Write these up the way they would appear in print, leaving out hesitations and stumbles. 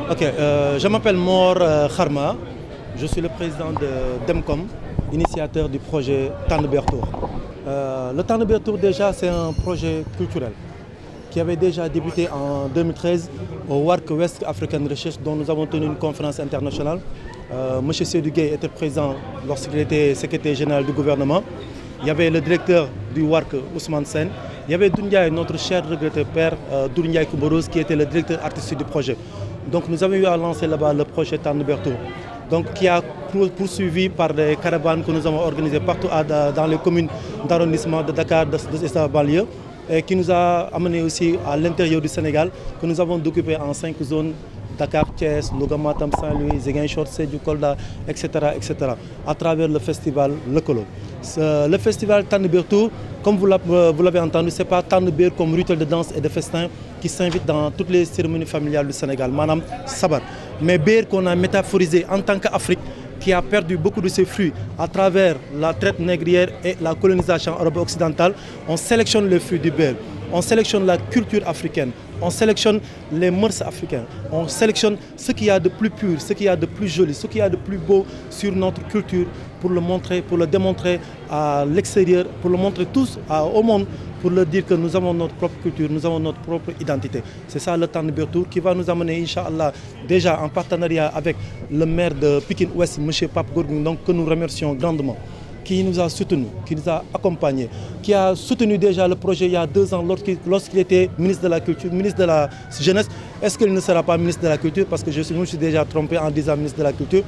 Ok, je m'appelle Mor Kharma, je suis le président de DEMCOM, initiateur du projet Tannebertour. Le Tannebertour déjà c'est un projet culturel qui avait déjà débuté en 2013 au WARC West African Research dont nous avons tenu une conférence internationale. Monsieur Seydou Gueye était présent lorsqu'il était secrétaire général du gouvernement. Il y avait le directeur du WARC Ousmane Sen. Il y avait Doundiaye, notre cher regretté père Doundiaye Koumbouros qui était le directeur artistique du projet. Donc nous avons eu à lancer là-bas le projet Tannebertour, donc qui a poursuivi par des caravanes que nous avons organisées partout dans les communes d'arrondissement de Dakar, de sa banlieue, et qui nous a amené aussi à l'intérieur du Sénégal, que nous avons découpé en 5 zones: Dakar, Thiès, Louga, Matam, Saint-Louis, Ziguinchor, Sédhiou, Kolda, etc., à travers le festival Lekolo. Le festival Tannebertour, comme vous l'avez entendu, ce n'est pas Tanneber comme rituel de danse et de festin qui s'invite dans toutes les cérémonies familiales du Sénégal, Madame Sabar. Mais Ber qu'on a métaphorisé en tant qu'Afrique, qui a perdu beaucoup de ses fruits à travers la traite négrière et la colonisation arabo-occidentale. On sélectionne les fruits du Ber, on sélectionne la culture africaine, on sélectionne les mœurs africaines, on sélectionne ce qu'il y a de plus pur, ce qu'il y a de plus joli, ce qu'il y a de plus beau sur notre culture pour le montrer, pour le démontrer à l'extérieur, pour le montrer tous au monde, pour leur dire que nous avons notre propre culture, nous avons notre propre identité. C'est ça le Tannebertour qui va nous amener, Inch'Allah, déjà en partenariat avec le maire de Pikine Ouest, M. Pape Gorgui, donc que nous remercions grandement, qui nous a soutenus, qui nous a accompagnés, qui a soutenu déjà le projet il y a 2 ans lorsqu'il était ministre de la Culture, ministre de la Jeunesse. Est-ce qu'il ne sera pas ministre de la Culture? Parce que je me suis déjà trompé en disant ministre de la Culture.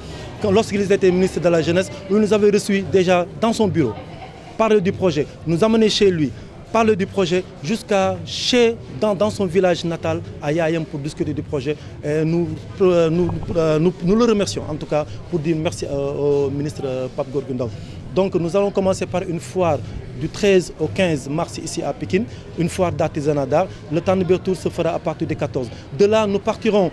Lorsqu'il était ministre de la Jeunesse, il nous avait reçus déjà dans son bureau, parler du projet, nous amener chez lui, parler du projet jusqu'à dans son village natal à Yayem pour discuter du projet. Et nous le remercions en tout cas pour dire merci au ministre Pape Gorgui Ndong. Donc nous allons commencer par une foire du 13 au 15 mars ici à Pikine, une foire d'artisanat d'art. Le Tannebertour se fera à partir du 14. De là, nous partirons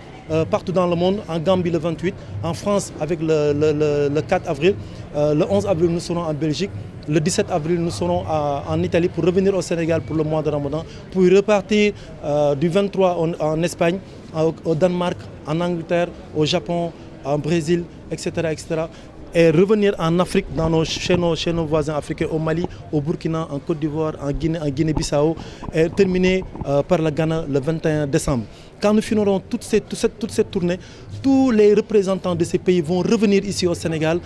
partout dans le monde, en Gambie le 28, en France avec le 4 avril, le 11 avril nous serons en Belgique, le 17 avril nous serons en Italie pour revenir au Sénégal pour le mois de Ramadan, pour repartir du 23 en Espagne, au Danemark, en Angleterre, au Japon, en Brésil, etc., etc. Et revenir en Afrique, chez nos voisins africains, au Mali, au Burkina, en Côte d'Ivoire, en Guinée-Bissau, et terminer par le Ghana le 21 décembre. Quand nous finirons toute cette tournée, tous les représentants de ces pays vont revenir ici au Sénégal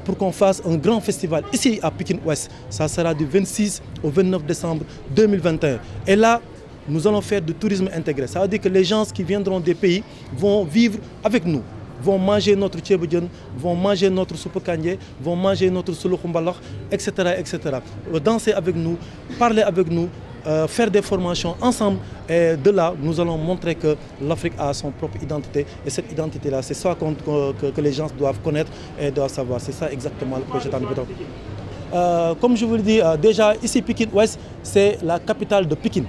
pour qu'on fasse un grand festival ici à Pikine Ouest. Ça sera du 26 au 29 décembre 2021. Et là, nous allons faire du tourisme intégré. Ça veut dire que les gens qui viendront des pays vont vivre avec nous, vont manger notre tchébedjon, vont manger notre soupe kanye, vont manger notre soulou-khumbalakh, etc., etc. Danser avec nous, parler avec nous, faire des formations ensemble. Et de là, nous allons montrer que l'Afrique a son propre identité. Et cette identité-là, c'est ça que les gens doivent connaître et doivent savoir. C'est ça exactement le projet Tannebertour. Comme je vous le dis, déjà ici, Pikine Ouest, c'est la capitale de Pikine.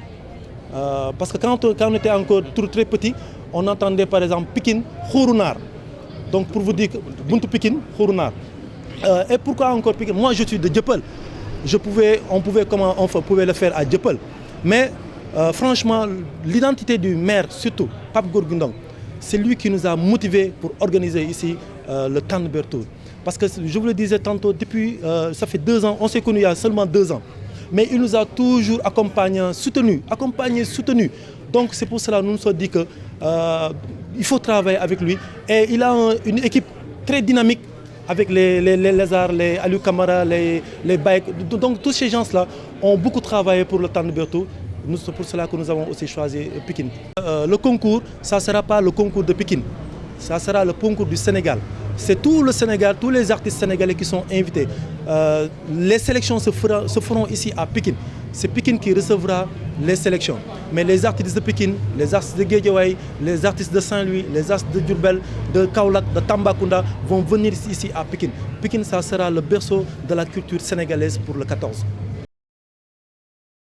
Parce que quand on était encore très petit, on entendait par exemple Pikine, Khourounar. Donc pour vous dire que Buntu Pikine, Khourounar. Et pourquoi encore Pikine? Moi je suis de Dieuppeul. On pouvait le faire à Dieuppeul. Mais franchement, l'identité du maire, surtout Pape Gorgui Ndong, c'est lui qui nous a motivés pour organiser ici le Tannebertour. Parce que je vous le disais tantôt, depuis, ça fait 2 ans, on s'est connus il y a seulement 2 ans. Mais il nous a toujours accompagnés, soutenus. Donc c'est pour cela que nous nous sommes dit qu'il faut travailler avec lui. Et il a une équipe très dynamique avec les arts, les Aliou Kamara, les Baïk. Donc tous ces gens-là ont beaucoup travaillé pour le Tannebertour. C'est pour cela que nous avons aussi choisi Pikine. Le concours, ça ne sera pas le concours de Pikine, ça sera le concours du Sénégal. C'est tout le Sénégal, tous les artistes sénégalais qui sont invités. Les sélections se feront ici à Pikine. C'est Pikine qui recevra les sélections. Mais les artistes de Pikine, les artistes de Guédiawaye, les artistes de Saint-Louis, les artistes de Diourbel, de Kaolack, de Tambacounda vont venir ici à Pikine. Pikine, ça sera le berceau de la culture sénégalaise pour le 14.